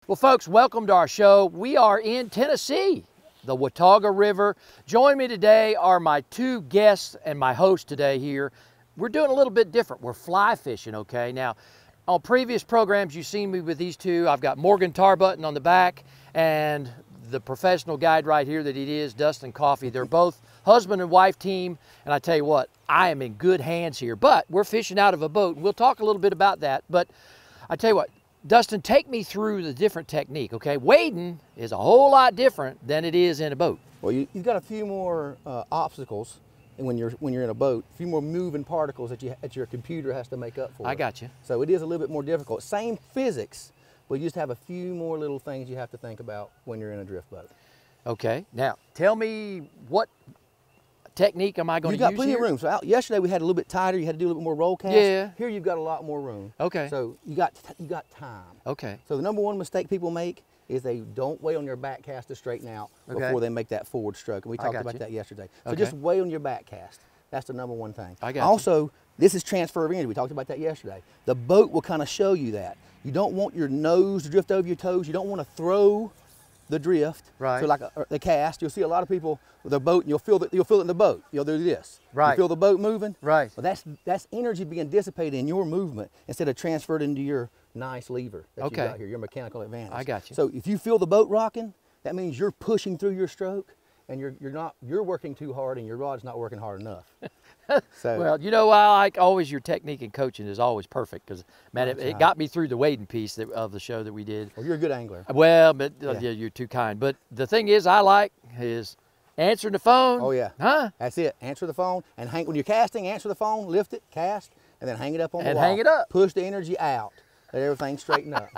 Well, folks, welcome to our show. We are in Tennessee, the Watauga River. Join me today are my two guests and my host today here. We're doing a little bit different. We're fly fishing, okay? Now, on previous programs, you've seen me with these two. I've got Morgan Tarbutton on the back and the professional guide right here that he is, Dustin Coffey. They're both husband and wife team, and I tell you what, I am in good hands here. But we're fishing out of a boat, and we'll talk a little bit about that. But I tell you what, Dustin, take me through the different technique, okay? Wading is a whole lot different than it is in a boat. Well, you've got a few more obstacles when you're in a boat, a few more moving particles that your computer has to make up for. I got you. So it is a little bit more difficult. Same physics, but you just have a few more little things you have to think about when you're in a drift boat. Okay, now tell me what technique am I going to use here? You got plenty of room. So yesterday we had a little bit tighter. You had to do a little bit more roll cast. Yeah. Here you've got a lot more room. Okay. So you got time. Okay. So the number one mistake people make is they don't wait on your back cast to straighten out before they make that forward stroke. And we talked about that yesterday. So just wait on your back cast. That's the number one thing. I got also, this is transfer of energy. We talked about that yesterday. The boat will kind of show you that. You don't want your nose to drift over your toes. You don't want to throw the drift. Right. So like the cast, you'll see a lot of people with their boat, and you'll feel it in the boat. You'll do this. Right. You feel the boat moving. Right. Well, that's energy being dissipated in your movement instead of transferred into your nice lever that you got here, your mechanical advantage. I got you. So if you feel the boat rocking, that means you're pushing through your stroke, and you're working too hard, and your rod's not working hard enough. So, well, you know, I like always your technique and coaching is always perfect because, man, it got me through the wading piece of the show that we did. Well, you're a good angler. Well, but yeah, you're too kind. But the thing is is answering the phone. Oh, yeah. Huh? That's it. Answer the phone, and when you're casting, answer the phone, lift it, cast, and then hang it up on the wall. And hang it up. Push the energy out. Let everything straighten up.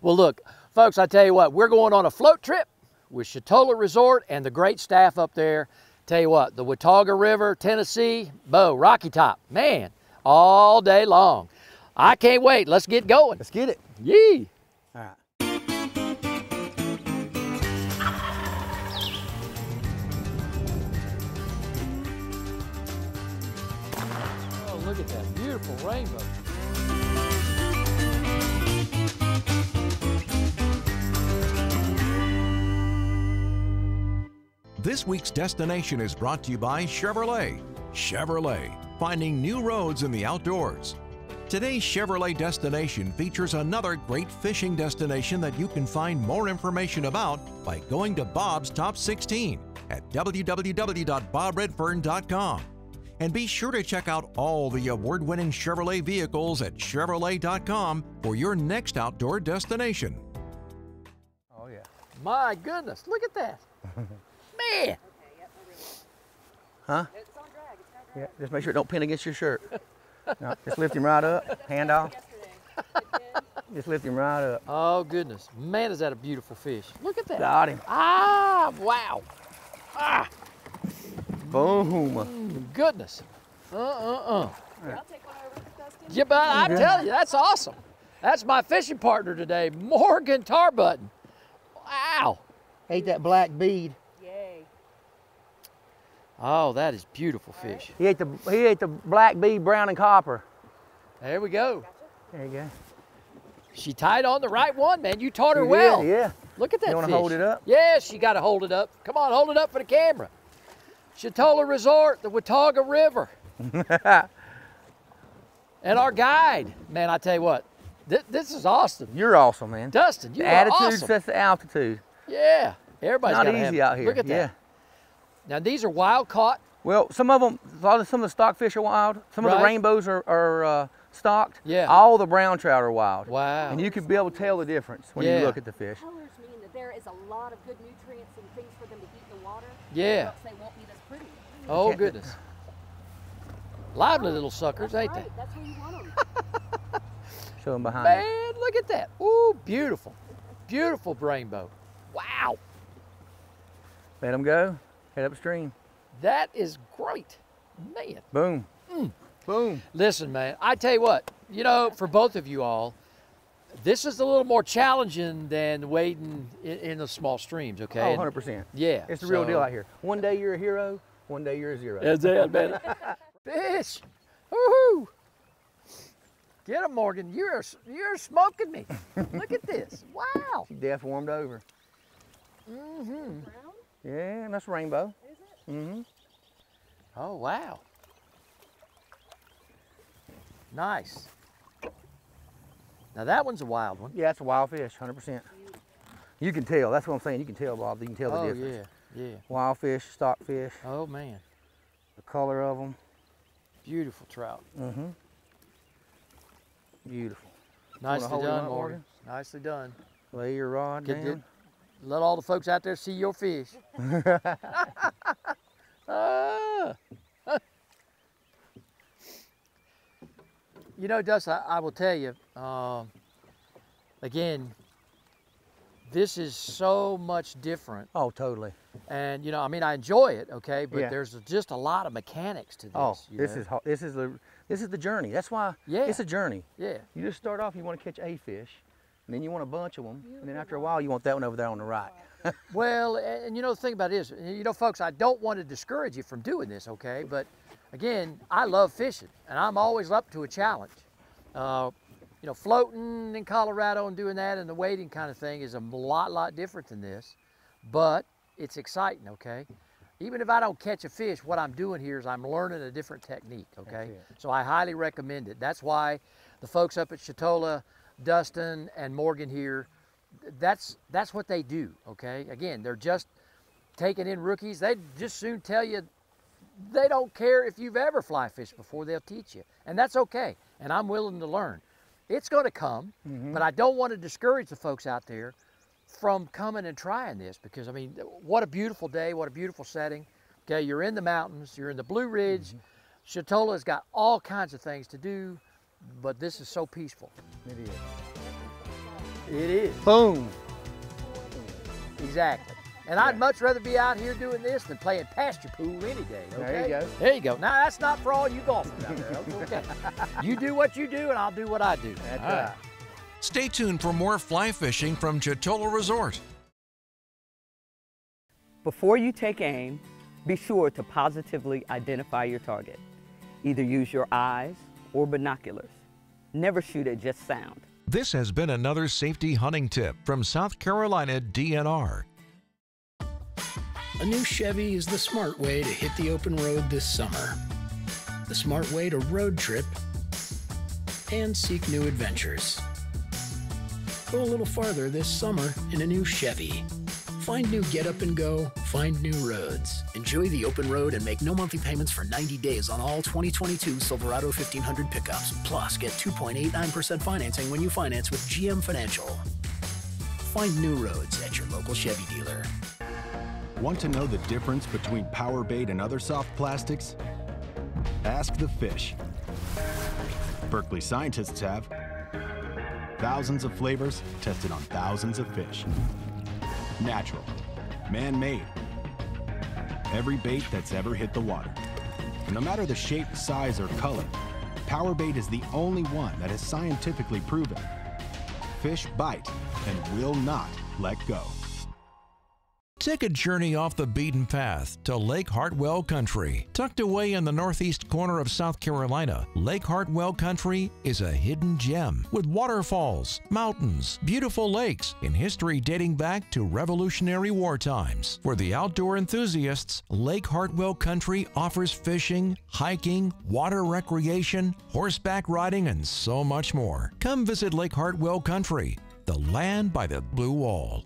Well, look, folks, I tell you what, we're going on a float trip with Chetola Resort and the great staff up there. Tell you what, the Watauga River, Tennessee, Rocky Top, man, all day long. I can't wait. Let's get going. Let's get it. Yee. All right. Oh, look at that beautiful rainbow. This week's destination is brought to you by Chevrolet. Chevrolet, finding new roads in the outdoors. Today's Chevrolet destination features another great fishing destination that you can find more information about by going to Bob's Top 16 at www.bobredfern.com. And be sure to check out all the award-winning Chevrolet vehicles at Chevrolet.com for your next outdoor destination. Oh, yeah. My goodness, look at that. Man. Huh? It's on drag. It's got drag. Yeah, just make sure it don't pin against your shirt. No, just lift him right up, hand off. Just lift him right up. Oh, goodness. Man, is that a beautiful fish. Look at that. Got him. Ah, wow. Ah. Boom. Goodness. I'll take one over, Dustin. Yeah, but I'm telling you, that's awesome. That's my fishing partner today, Morgan Tarbutton. Wow. Ate that black bead. Yay. Oh, that is beautiful fish. He ate the black bead, brown and copper. There we go. There you go. She tied on the right one, man. You taught her well. Yeah. Look at that fish. You want to hold it up? Yeah, she got to hold it up. Come on, hold it up for the camera. Chetola Resort, the Watauga River. And our guide. Man, I tell you what, this is awesome. You're awesome, man. Dustin, you the are attitude awesome. sets the altitude. Yeah, everybody's Not got to easy have. out here. Look at that. Yeah. Now these are wild caught. Well, some of them, some of the stockfish are wild. Some of the rainbows are stocked. Yeah. All the brown trout are wild. Wow. And you can be able to tell the difference when you look at the fish. Colors mean that there is a lot of good nutrients and things for them to eat in the water. Yeah. Or else they won't be this pretty. Oh, goodness. Lively little suckers, ain't they? That's where you want them. Show them behind. Man, look at that. Ooh, beautiful. Beautiful rainbow. Wow. Let them go. Head upstream. That is great. Man. Boom. Boom. Listen, man, I tell you what, you know, for both of you all, this is a little more challenging than wading in the small streams, okay? Oh, 100%. Yeah. It's the real deal out here. One day you're a hero, one day you're a zero. That's it, man. Fish. Woohoo. Get him, Morgan. You're smoking me. Look at this. Wow. She definitely warmed over. Mm-hmm. Yeah, and that's rainbow. Is it? Mm-hmm. Oh, wow. Nice. Now that one's a wild one. Yeah, that's a wild fish, 100%. You can tell. That's what I'm saying. You can tell, Bob. You can tell the difference. Yeah, yeah. Wild fish, stock fish. Oh, man. The color of them. Beautiful trout. Mm-hmm. Beautiful. Nicely hold him done, up, Morgan. Nicely done. Lay your rod down. Let all the folks out there see your fish. Ah. You know, Dustin, I will tell you, again, this is so much different. Oh, totally. And, you know, I mean, I enjoy it, okay, but Yeah. there's just a lot of mechanics to this. Oh, you this know? is the journey. That's why it's a journey. Yeah. You just start off, you want to catch a fish, and then you want a bunch of them, and then after a while, you want that one over there on the right. Well, and you know, the thing about it is, you know, folks, I don't want to discourage you from doing this, okay? But again, I love fishing, and I'm always up to a challenge. You know, floating in Colorado and doing that and the wading kind of thing is a lot different than this, but it's exciting, okay? Even if I don't catch a fish, what I'm doing here is I'm learning a different technique, okay? So I highly recommend it. That's why the folks up at Chetola, Dustin and Morgan here, that's what they do, okay? Again, they're just taking in rookies. They just soon tell you they don't care if you've ever fly fished before, they'll teach you. And that's okay, and I'm willing to learn. It's gonna come, but I don't want to discourage the folks out there from coming and trying this, because I mean, what a beautiful day, what a beautiful setting. Okay, you're in the mountains, you're in the Blue Ridge. Chetola's got all kinds of things to do, but this is so peaceful. It is. It is. Boom. Exactly. And I'd much rather be out here doing this than playing pasture pool any day, okay? There you go. There you go. Now, that's not for all you golfers out there, okay? You do what you do, and I'll do what I do. That's all right. Stay tuned for more fly fishing from Chetola Resort. Before you take aim, be sure to positively identify your target. Either use your eyes or binoculars. Never shoot at just sound. This has been another safety hunting tip from South Carolina DNR. A new Chevy is the smart way to hit the open road this summer. The smart way to road trip and seek new adventures. Go a little farther this summer in a new Chevy. Find new get up and go, find new roads. Enjoy the open road and make no monthly payments for 90 days on all 2022 Silverado 1500 pickups. Plus, get 2.89% financing when you finance with GM Financial. Find new roads at your local Chevy dealer. Want to know the difference between power bait and other soft plastics? Ask the fish. Berkeley scientists have. Thousands of flavors tested on thousands of fish. Natural, man-made. Every bait that's ever hit the water. And no matter the shape, size, or color, power bait is the only one that is scientifically proven. Fish bite and will not let go. Take a journey off the beaten path to Lake Hartwell Country. Tucked away in the northeast corner of South Carolina, Lake Hartwell Country is a hidden gem with waterfalls, mountains, beautiful lakes, and history dating back to Revolutionary War times. For the outdoor enthusiasts, Lake Hartwell Country offers fishing, hiking, water recreation, horseback riding, and so much more. Come visit Lake Hartwell Country, the land by the blue wall.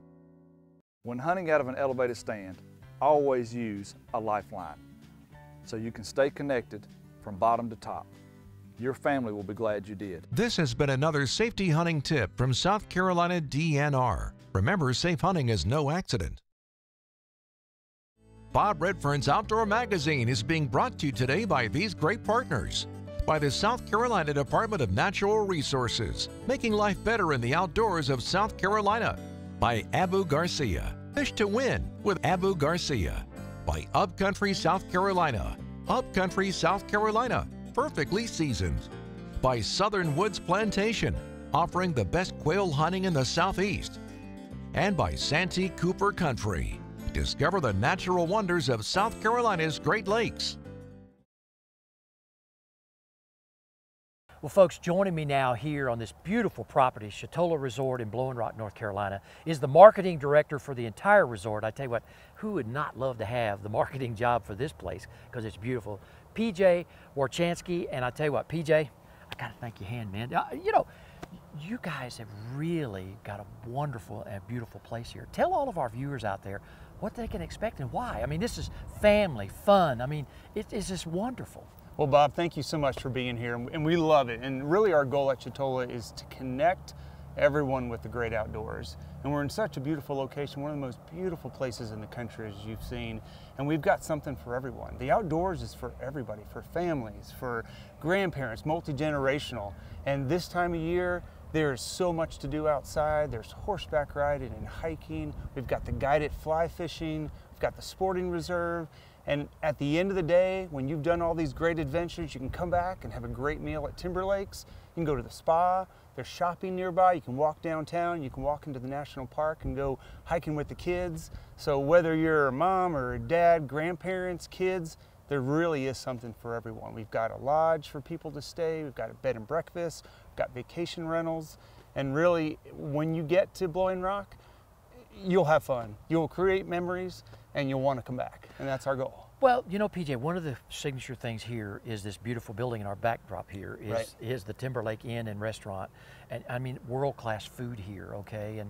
When hunting out of an elevated stand, always use a lifeline so you can stay connected from bottom to top. Your family will be glad you did. This has been another safety hunting tip from South Carolina DNR. Remember, safe hunting is no accident. Bob Redfern's Outdoor Magazine is being brought to you today by these great partners. By the South Carolina Department of Natural Resources, making life better in the outdoors of South Carolina. By Abu Garcia, Fish to Win with Abu Garcia. By Upcountry South Carolina, Upcountry South Carolina, perfectly seasoned. By Southern Woods Plantation, offering the best quail hunting in the Southeast. And by Santee Cooper Country. Discover the natural wonders of South Carolina's Great Lakes. Well, folks, joining me now here on this beautiful property, Chetola Resort in Blowing Rock, North Carolina, is the marketing director for the entire resort. I tell you what, who would not love to have the marketing job for this place because it's beautiful? PJ Warchansky, and I tell you what, PJ, I got to thank your hand, man. You know, you guys have really got a wonderful and beautiful place here. Tell all of our viewers out there what they can expect and why. I mean, this is family, fun. I mean, it's just wonderful. Well, Bob, thank you so much for being here, and we love it. And really our goal at Chetola is to connect everyone with the great outdoors. And we're in such a beautiful location, one of the most beautiful places in the country, as you've seen. And we've got something for everyone. The outdoors is for everybody, for families, for grandparents, multi-generational. And this time of year, there's so much to do outside. There's horseback riding and hiking. We've got the guided fly fishing. We've got the sporting reserve. And at the end of the day, when you've done all these great adventures, you can come back and have a great meal at Timberlake's. You can go to the spa. There's shopping nearby. You can walk downtown. You can walk into the national park and go hiking with the kids. So whether you're a mom or a dad, grandparents, kids, there really is something for everyone. We've got a lodge for people to stay. We've got a bed and breakfast. We've got vacation rentals. And really, when you get to Blowing Rock, you'll have fun. You'll create memories and you'll want to come back. And that's our goal. Well, you know, PJ, one of the signature things here is this beautiful building in our backdrop here is the Timberlake Inn and Restaurant. And I mean, world-class food here, okay?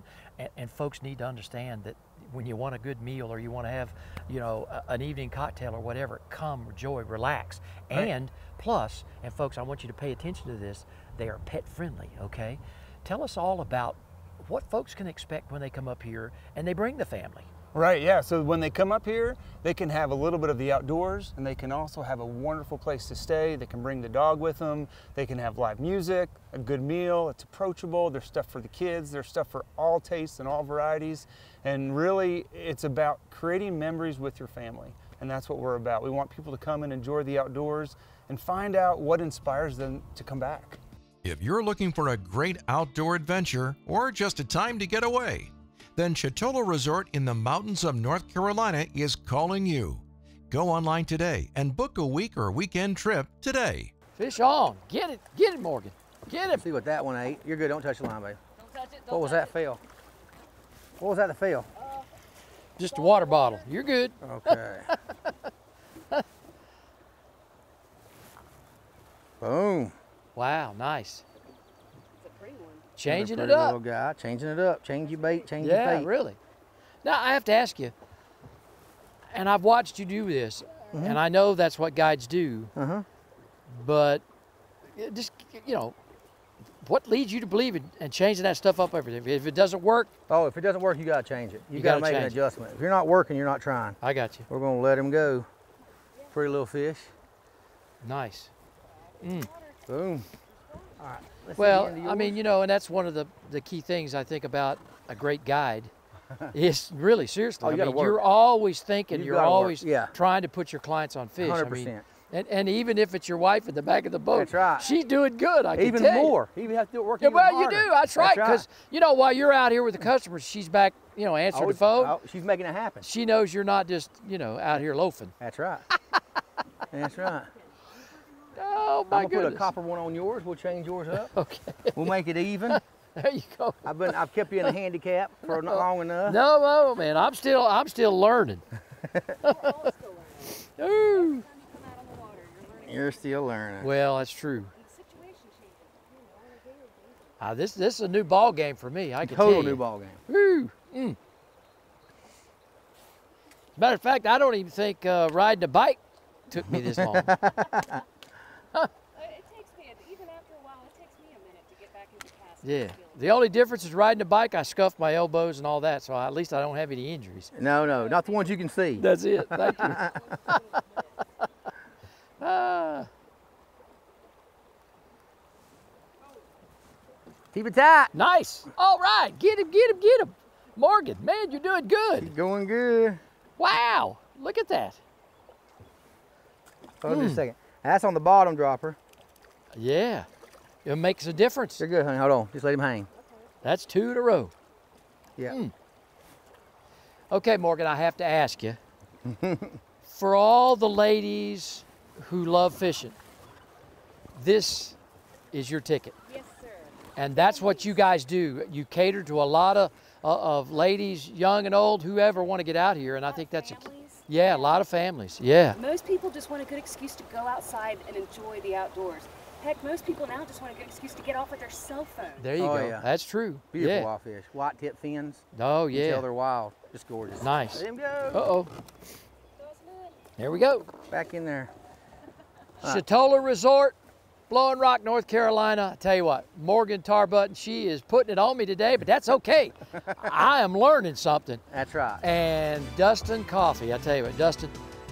And folks need to understand that when you want a good meal or you want to have, you know, an evening cocktail or whatever, come, enjoy, relax. Right. And plus, and folks, I want you to pay attention to this, they are pet friendly, okay? Tell us all about what folks can expect when they come up here and they bring the family. Right, yeah, so when they come up here, they can have a little bit of the outdoors and they can also have a wonderful place to stay. They can bring the dog with them. They can have live music, a good meal. It's approachable. There's stuff for the kids. There's stuff for all tastes and all varieties. And really, it's about creating memories with your family. And that's what we're about. We want people to come and enjoy the outdoors and find out what inspires them to come back. If you're looking for a great outdoor adventure or just a time to get away, then Chetola Resort in the mountains of North Carolina is calling you. Go online today and book a week or weekend trip today. Fish on. Get it, Morgan. Get it. See what that one ate. You're good, don't touch the line, babe. Don't touch it. What was that feel? What was that to feel? Just a water bottle. You're good. Okay. Boom. Wow, nice. It's a pretty one. Changing it Little up. guy. Changing it up. Change your bait, change your bait. Yeah, really. Now, I have to ask you, and I've watched you do this, and I know that's what guides do, but just, you know, what leads you to believe in changing that stuff up every day? If it doesn't work? Oh, if it doesn't work, you got to change it. You got to make an adjustment. If you're not working, you're not trying. I got you. We're going to let him go. Pretty little fish. Nice. Boom. All right. Well, I mean, you know, and that's one of the key things I think about a great guide is really, seriously, Oh, you gotta work. you're always thinking, you're always yeah. trying to put your clients on fish. 100%. I mean, and even if it's your wife in the back of the boat, That's right. she's doing good, I can Even tell you. more. You even have to do it work Yeah, even well, harder. you do. That's right. Because, you know, while you're out here with the customers, she's back, you know, answering the phone. She's making it happen. She knows you're not just, you know, out here loafing. That's right. That's right. Oh, my I'm gonna goodness. put a copper one on yours. We'll change yours up. Okay. We'll make it even. There you go. I've kept you in a handicap for not long enough. No, man. I'm still learning. Ooh. You're still learning. Well, that's true. This is a new ball game for me. I can tell you. Total new ball game. Woo. As a matter of fact, I don't even think riding a bike took me this long. It takes me, even after a while, it takes me a minute to get back into casting. Yeah. The only difference is riding a bike, I scuffed my elbows and all that, so at least I don't have any injuries. No, not the ones you can see. That's it. Thank you. Keep it tight. Nice. All right. Get him. Morgan, man, you're doing good. He's going good. Wow. Look at that. Hold on just a second. That's on the bottom dropper. Yeah. It makes a difference. You're good, honey. Hold on. Just let him hang. That's 2 in a row. Yeah. Okay, Morgan, I have to ask you. For all the ladies who love fishing, this is your ticket. Yes, sir. And that's what you guys do. You cater to a lot of ladies, young and old, whoever want to get out here. And I think that's a lot of families. Yeah. Most people just want a good excuse to go outside and enjoy the outdoors. Heck, most people now just want a good excuse to get off with their cell phone. There you go. Yeah. That's true. Beautiful wild fish. White tip fins. Oh, yeah. You can tell they're wild. Just gorgeous. Nice. Let him go. Uh-oh. There we go. Back in there. Chetola Resort, Blowing Rock, North Carolina. I tell you what, Morgan Tarbutton, she is putting it on me today, but that's okay. I am learning something. That's right. And Dustin Coffee, I tell you what, Dustin,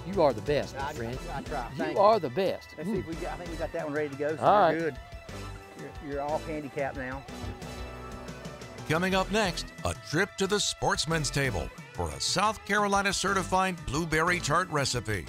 you are the best, my friend. I try. You are the best. Let's see if we got, I think we got that one ready to go, so all we're right. good. You're all handicapped now. Coming up next, a trip to the sportsman's table for a South Carolina certified blueberry tart recipe.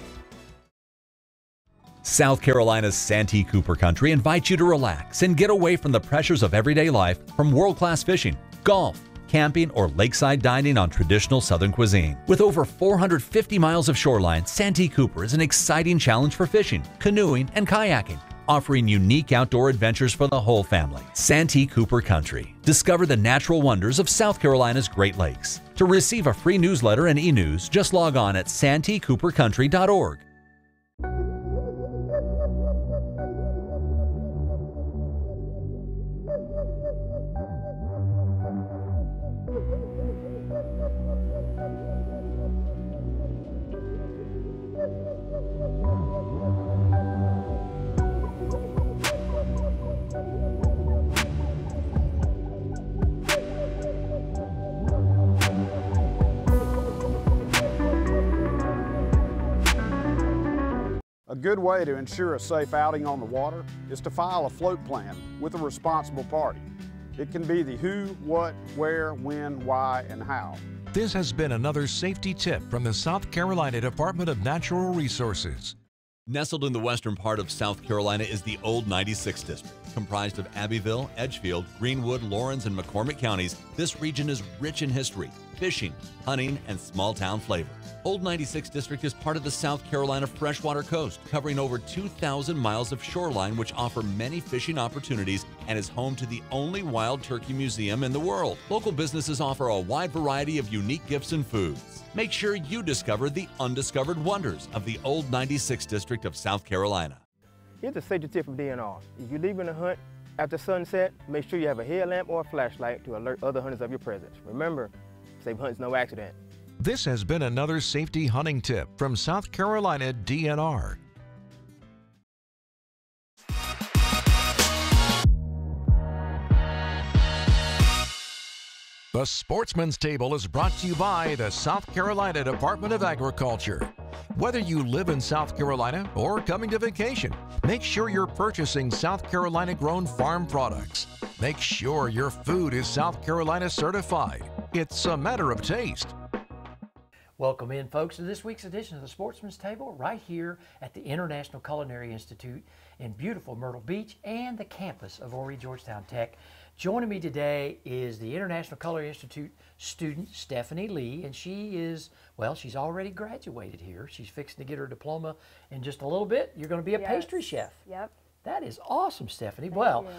South Carolina's Santee Cooper Country invites you to relax and get away from the pressures of everyday life from world-class fishing, golf, camping, or lakeside dining on traditional Southern cuisine. With over 450 miles of shoreline, Santee Cooper is an exciting challenge for fishing, canoeing, and kayaking, offering unique outdoor adventures for the whole family. Santee Cooper Country. Discover the natural wonders of South Carolina's Great Lakes. To receive a free newsletter and e-news, just log on at santeecoopercountry.org. A good way to ensure a safe outing on the water is to file a float plan with a responsible party. It can be the who, what, where, when, why, and how. This has been another safety tip from the South Carolina Department of Natural Resources. Nestled in the western part of South Carolina is the Old 96 District. Comprised of Abbeville, Edgefield, Greenwood, Lawrence, and McCormick counties, this region is rich in history, fishing, hunting, and small-town flavor. Old 96 District is part of the South Carolina freshwater coast, covering over 2,000 miles of shoreline which offer many fishing opportunities and is home to the only wild turkey museum in the world. Local businesses offer a wide variety of unique gifts and foods. Make sure you discover the undiscovered wonders of the Old 96 District of South Carolina. Here's a safety tip from DNR. If you're leaving a hunt after sunset, make sure you have a headlamp or a flashlight to alert other hunters of your presence. Remember, safe hunt's no accident. This has been another safety hunting tip from South Carolina DNR. The Sportsman's Table is brought to you by the South Carolina Department of Agriculture. Whether you live in South Carolina or coming to vacation, make sure you're purchasing South Carolina-grown farm products. Make sure your food is South Carolina certified. It's a matter of taste. Welcome in, folks, to this week's edition of the Sportsman's Table right here at the International Culinary Institute in beautiful Myrtle Beach and the campus of Horry Georgetown Tech. Joining me today is the International Culinary Institute student, Stephanie Lee, and she is, well, she's already graduated here. She's fixing to get her diploma in just a little bit. You're going to be a pastry chef. Yep. That is awesome, Stephanie. Thank well, you.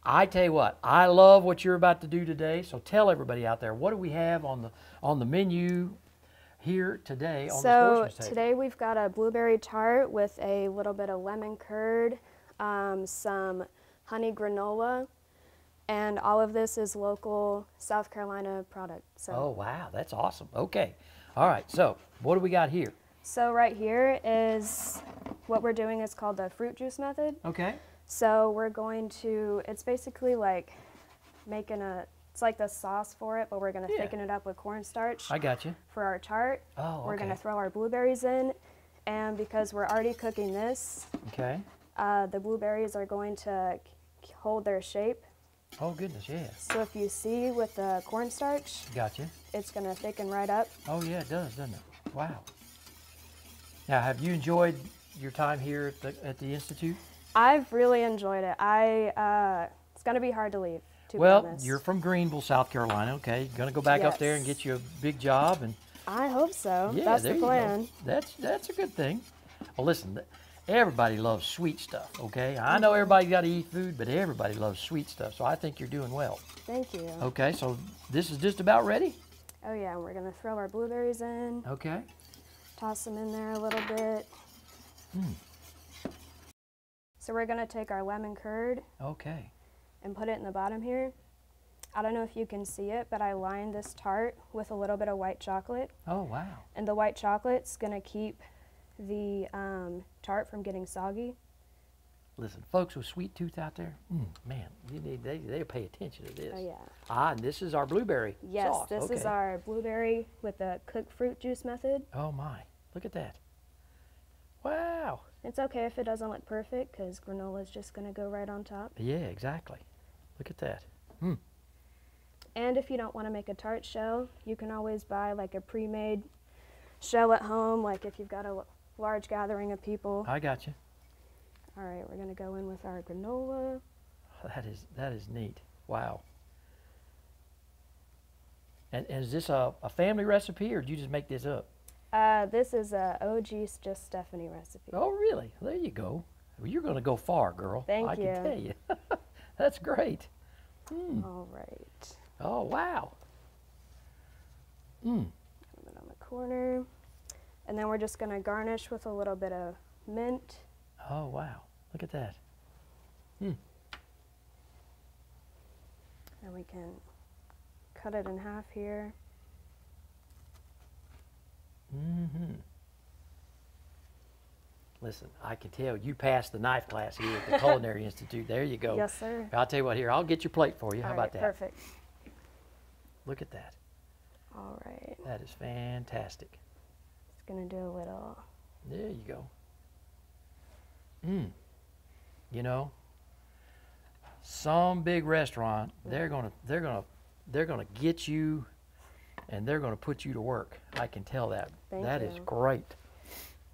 I tell you what, I love what you're about to do today, so tell everybody out there, what do we have on the menu here today on the Sportsman's Table? Today we've got a blueberry tart with a little bit of lemon curd, some honey granola, and all of this is local South Carolina product. So. Oh wow, that's awesome. Okay, all right, so what do we got here? So right here is what we're doing is called the fruit juice method. Okay. So we're going to, it's basically like making it's like the sauce for it, but we're going to thicken it up with cornstarch. I got you. For our tart. Oh, We're going to throw our blueberries in, and because we're already cooking this, the blueberries are going to hold their shape. Oh goodness, yeah. So if you see with the cornstarch, gotcha, it's going to thicken right up. Oh yeah, it does, doesn't it? Wow. Now, have you enjoyed your time here at the Institute? I've really enjoyed it. It's going to be hard to leave. Well, you're from Greenville, South Carolina. Okay, you're going to go back up there and get you a big job, and I hope so. Yeah, that's the plan. That's a good thing. Well, listen, Everybody loves sweet stuff, okay? I know everybody's got to eat food, but everybody loves sweet stuff, so I think you're doing well. Thank you. Okay, so this is just about ready? Oh yeah, we're gonna throw our blueberries in. Okay. Toss them in there a little bit. So we're gonna take our lemon curd. Okay. And put it in the bottom here. I don't know if you can see it, but I lined this tart with a little bit of white chocolate. Oh, wow. And the white chocolate's gonna keep the tart from getting soggy. Listen, folks with sweet tooth out there, man, they'll pay attention to this. Oh yeah. Ah, and this is our blueberry Yes, sauce. this is our blueberry with the cooked fruit juice method. Oh my, look at that. Wow. It's okay if it doesn't look perfect because granola is just gonna go right on top. Yeah, exactly. Look at that. And if you don't want to make a tart shell, you can always buy like a pre-made shell at home, like if you've got a large gathering of people. I got you. All right, we're gonna go in with our granola. That is neat. Wow. And is this a family recipe, or did you just make this up? This is a OG Just Stephanie recipe. Oh, really? There you go. Well, you're going to go far, girl. Thank I you. can tell you. That's great. All right. Oh, wow. Put it on the corner. And then we're just going to garnish with a little bit of mint. Oh, wow. Look at that. And we can cut it in half here. Listen, I can tell you passed the knife class here at the Culinary Institute. There you go. Yes, sir. I'll tell you what, here, I'll get your plate for you. How All about right, that? Perfect. Look at that. All right. That is fantastic. Just gonna do a little. There you go. You know, some big restaurant, they're gonna get you, and they're gonna put you to work. I can tell that. That is great.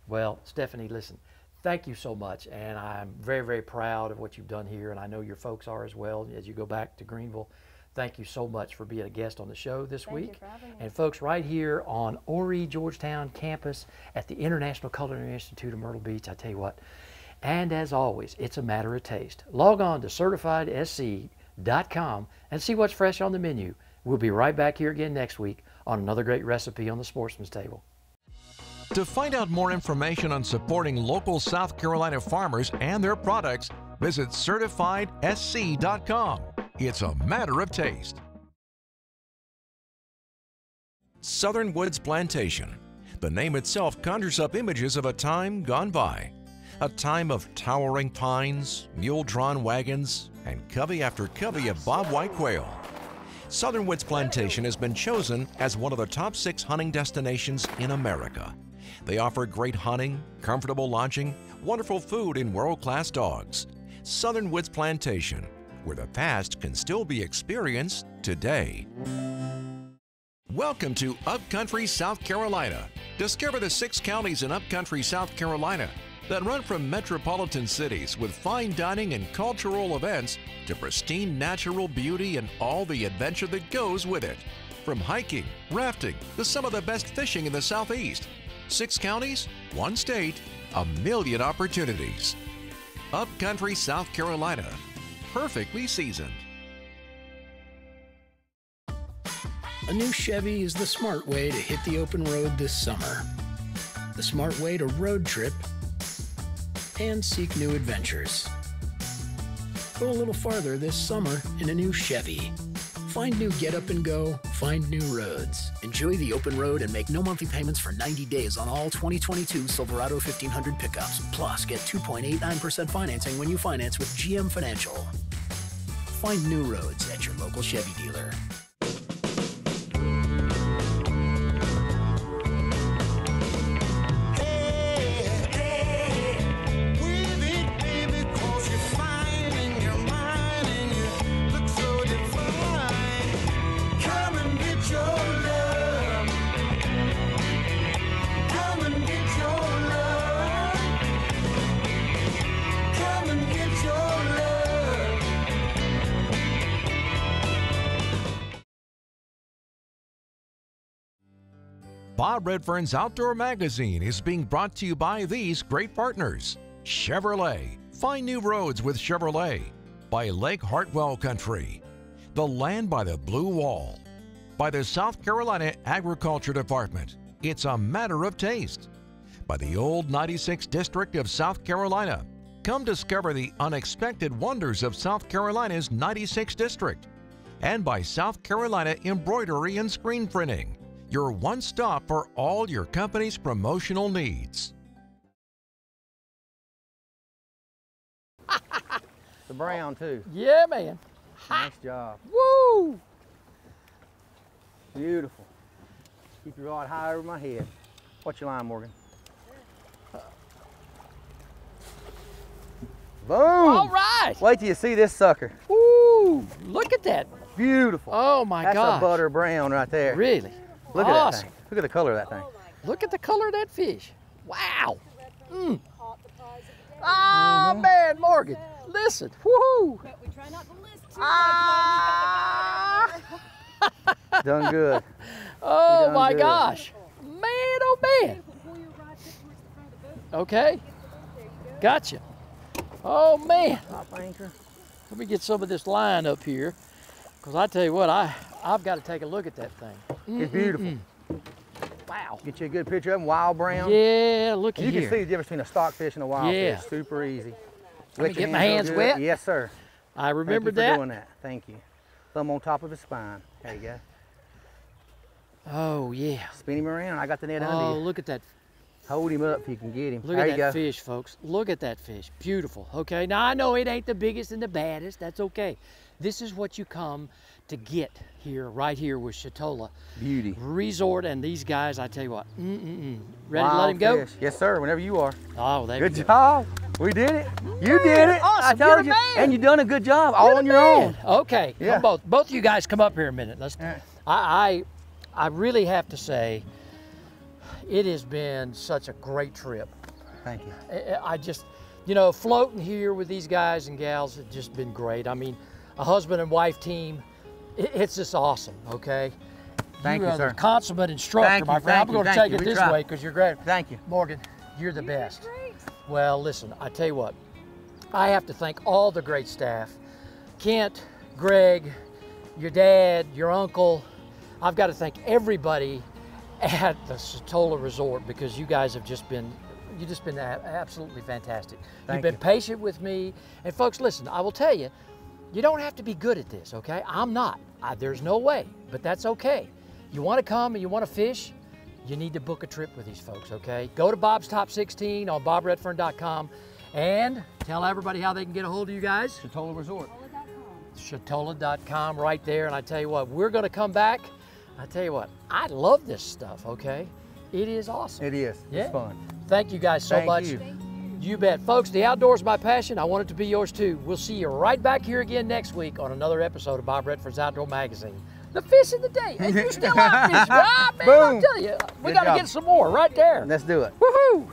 Well, Stephanie, listen, thank you so much, and I'm very, very proud of what you've done here, and I know your folks are as well as you go back to Greenville. Thank you so much for being a guest on the show this week. Thank you for having me. And folks, right here on Horry Georgetown campus at the International Culinary Institute of Myrtle Beach, I tell you what, and as always, it's a matter of taste. Log on to CertifiedSC.com and see what's fresh on the menu. We'll be right back here again next week on another great recipe on the Sportsman's Table. To find out more information on supporting local South Carolina farmers and their products, visit CertifiedSC.com. It's a matter of taste. Southern Woods Plantation. The name itself conjures up images of a time gone by. A time of towering pines, mule-drawn wagons, and covey after covey of bobwhite quail. Southern Woods Plantation has been chosen as one of the top 6 hunting destinations in America. They offer great hunting, comfortable lodging, wonderful food, and world-class dogs. Southern Woods Plantation, where the past can still be experienced today. Welcome to Upcountry, South Carolina. Discover the 6 counties in Upcountry, South Carolina that run from metropolitan cities with fine dining and cultural events to pristine natural beauty and all the adventure that goes with it. From hiking, rafting, to some of the best fishing in the Southeast. 6 counties, 1 state, a million opportunities. Upcountry, South Carolina, perfectly seasoned. A new Chevy is the smart way to hit the open road this summer. The smart way to road trip and seek new adventures. Go a little farther this summer in a new Chevy. Find new get up and go, find new roads. Enjoy the open road and make no monthly payments for 90 days on all 2022 Silverado 1500 pickups. Plus, get 2.89% financing when you finance with GM Financial. Find new roads at your local Chevy dealer. Bob Redfern's Outdoor Magazine is being brought to you by these great partners. Chevrolet. Find new roads with Chevrolet. By Lake Hartwell Country. The land by the blue wall. By the South Carolina Agriculture Department. It's a matter of taste. By the old 96th District of South Carolina. Come discover the unexpected wonders of South Carolina's 96th District. And by South Carolina Embroidery and Screen Printing. Your one stop for all your company's promotional needs. The brown too. Yeah, man. Nice job. Woo! Beautiful. Keep your rod high over my head. What's your line, Morgan? Boom! All right. Wait till you see this sucker. Woo! Look at that. Beautiful. Oh my gosh. That's a butter brown right there. Really? Look awesome. at that thing. Look at the color of that thing. Look at the color of that fish. Wow. Mm. Ah, man, Morgan. Listen. Woohoo! But we try not to listen too Ah. Done good. Oh done my good. gosh. Man, oh man. Okay. Gotcha. Oh man. Top anchor. Let me get some of this line up here. Because I tell you what, I've got to take a look at that thing. It's beautiful. Wow. Get you a good picture of them, wild brown. Yeah, look at You here. can see the difference between a stockfish and a wild Yeah. fish. Super easy. Let me get my hands wet. Yes, sir. I remember Thank you that. for doing that. Thank you. Thumb on top of his spine. There you go. Oh, yeah. Spin him around. I got the net under Oh, you. look at that. Hold him up if you can get him. Look there at you that go. fish, folks. Look at that fish. Beautiful. Okay, now I know it ain't the biggest and the baddest. That's okay. This is what you come to get here, right here with Chetola Beauty. Resort and these guys, I tell you what. Ready Wild to let him go? fish. Yes, sir. Whenever you are. Oh, there Good you go. job. We did it. You did it. Awesome. I You're told the you. man. And you done a good job all You're on the your man. own. Okay. Yeah. Both of you guys come up here a minute. Let's. I really have to say, it has been such a great trip. Thank you. I just, you know, floating here with these guys and gals has just been great. I mean, a husband and wife team, it's just awesome, okay? Thank you, are sir. the consummate instructor, Thank you, my friend. thank I'm going you, to thank take you. it We this try. way because you're great. Thank you. Morgan, you're the best. Well, listen, I tell you what, I have to thank all the great staff. Kent, Greg, your dad, your uncle. I've got to thank everybody at the Chetola Resort because you guys have just been, you've just been absolutely fantastic. You've been patient with me. And folks, listen, I will tell you, you don't have to be good at this, okay? I'm not. There's no way, but that's okay. You want to come and you want to fish, you need to book a trip with these folks, okay? Go to Bob's Top 16 on bobredfern.com and tell everybody how they can get a hold of you guys. Chetola Resort. Chetola.com right there. And I tell you what, we're going to come back. I tell you what, I love this stuff, okay? It is awesome. It is. Yeah. It's fun. Thank you guys so much. You. You bet. Folks, the outdoors is my passion. I want it to be yours too. We'll see you right back here again next week on another episode of Bob Redfern's Outdoor Magazine. The fish of the day. And you still out fishing, right? Man, I'm telling you, we got to get some more right there. Let's do it. Woohoo!